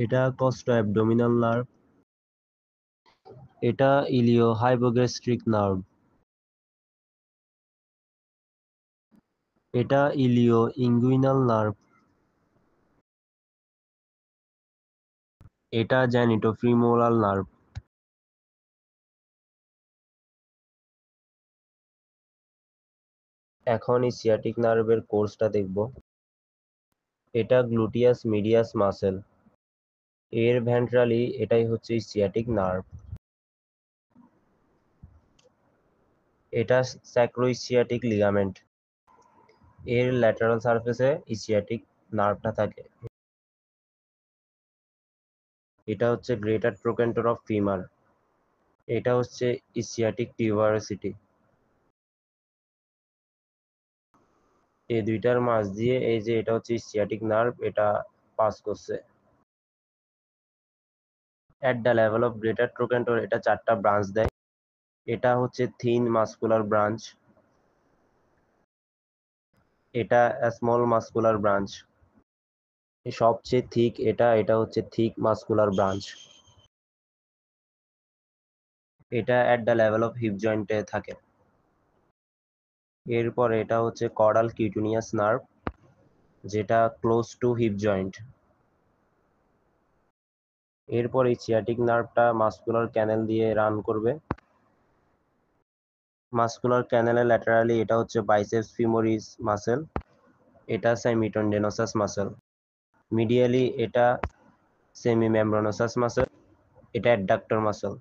এটা কস্টোঅ্যাবডোমিনাল নার্ভ। এটা ইলিও-হাইপোগ্যাস্ট্রিক নার্ভ। এটা ইলিও-ইঙ্গুইনাল নার্ভ। এটা জেনিটোফিমোরাল নার্ভ। এখন ইসিয়াটিক নার্ভের কোর্সটা দেখব। এটা গ্লুটিয়াস মিডিয়াস মাসেল। এর ভেন্ট্রালি এটাই হচ্ছে ইসিয়াটিক নার্ভ। এটা স্যাক্রোইসিয়াটিক লিগামেন্ট। এর ল্যাটারাল সারফেসে ইসিয়াটিক নার্ভটা থাকে। এটা হচ্ছে গ্রেটার ট্রোকেন্টর অফ ফিমার। এটা হচ্ছে ইসিয়াটিক টিউবারসিটি। এই দুইটার মাঝ দিয়ে এই যে এটা হচ্ছে ইসিয়াটিক নার্ভ, এটা পাস করছে। At the level of greater trochanter এটা 4টা ব্রাঞ্চ দেয়। এটা হচ্ছে থিন মাসকুলার ব্রাঞ্চ। এটা স্মল মাসকুলার ব্রাঞ্চ। সবচেয়ে থিক এটা হচ্ছে থিক মাসকুলার ব্রাঞ্চ। এটা at the level of hip জয়েন্টে থাকে। এরপর এটা হচ্ছে কর্ডাল কিউটিনিয়াস নার্ভ, যেটা ক্লোজ টু হিপ জয়েন্ট। এরপর এই সিয়াটিক নার্ভটা মাসকুলার ক্যানেল দিয়ে রান করবে। মাসকুলার ক্যানেলের ল্যাটারালি এটা হচ্ছে বাইসেপস ফিমোরিস মাসেল। এটা সেমিটেন্ডিনোসাস মাসেল। মিডিয়ালি এটা সেমিমেমব্রানোসাস মাসেল। এটা অ্যাডডাক্টর মাসেল।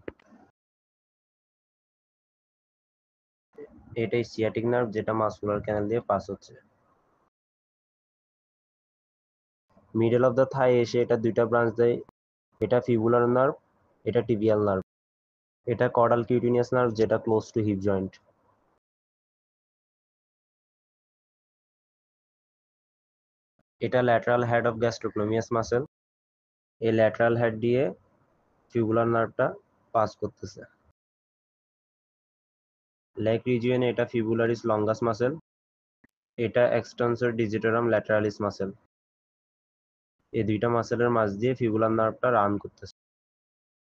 এটাই সিয়াটিক নার্ভ, যেটা মাসকুলার ক্যানেল দিয়ে পাস হচ্ছে। মিডল অফ দ্য থাই এসে এটা 2টা ব্রাঞ্চ দেয়। এটা ফিবুলার নার্ভ, এটা টিবিয়াল নার্ভ। এটা কর্ডাল কিউটিনিয়াস নার্ভ, যেটা ক্লোজ টু হিপ জয়েন্ট। এটা ল্যাটারাল হেড অফ গ্যাস্ট্রোক্লেমিয়াস মাসেল। এই ল্যাটারাল হেড দিয়ে ফিবুলার নার্ভটা পাস করতেছে। লেগ রিজিয়নে এটা ফিবুলারিস লঙ্গাস মাসেল। এটা এক্সটেন্সর ডিজিটারাম ল্যাটারালিস মাসেল। এই 2টা মাসেলের মাঝ দিয়ে ফিবুলার নার্ভটা রান করতেছে।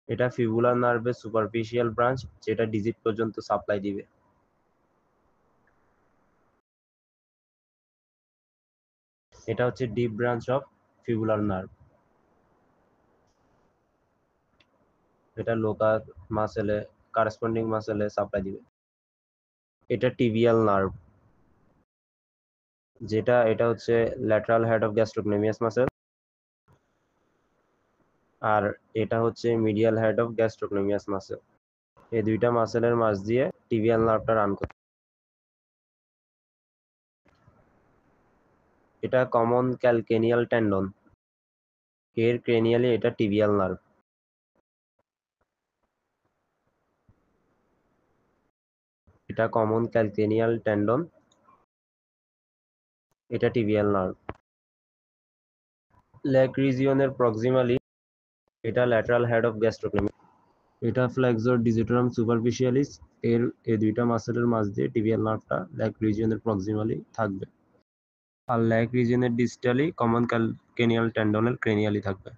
এটা ফিবুলার নার্ভের সুপারফিশিয়াল ব্রাঞ্চ, যেটা ডিজিট পর্যন্ত সাপ্লাই দিবে। এটা হচ্ছে deep branch of fibular nerve. এটা লোকাল মাসেলে কারেসপন্ডিং মাসেলে সাপ্লাই দিবে। এটা টিবিয়াল নার্ভ, এটা হচ্ছে ল্যাটারাল হেড অফ গ্যাস্ট্রোক্লেমিয়াস মাসেল। আর এটা হচ্ছে মিডিয়াল হেড অফ গ্যাস্ট্রোক্লেমিয়াস মাসেল। এই 2টা মাসেলের মাঝ দিয়ে টিবিয়াল নার্ভটা রান করে। এটা কমন ক্যালকেনিয়াল টেন্ডন। এর ক্রেনিয়ালি এটা টিবিয়াল নার্ভ। এটা কমন ক্যালকেনিয়াল টেন্ডন, এটা টিবিয়াল নার্ভ। লেগ রিজিয়নের প্রক্সিমালি এটা ল্যাটারাল হেড অফ গ্যাস্ট্রোক্লেমিয়াস। এটা ফ্লেক্সর ডিজিটারাম সুপারফিশিয়ালিস। এই 2টা মাসেলের মাঝ দিয়ে টিবিয়াল নার্ভটা লেগ রিজিয়নের প্রক্সিমালি থাকবে। আর লেগ রিজিয়নের ডিস্টালি কমন ক্যালকেনিয়াল টেন্ডনের ক্রেনিয়ালি থাকবে।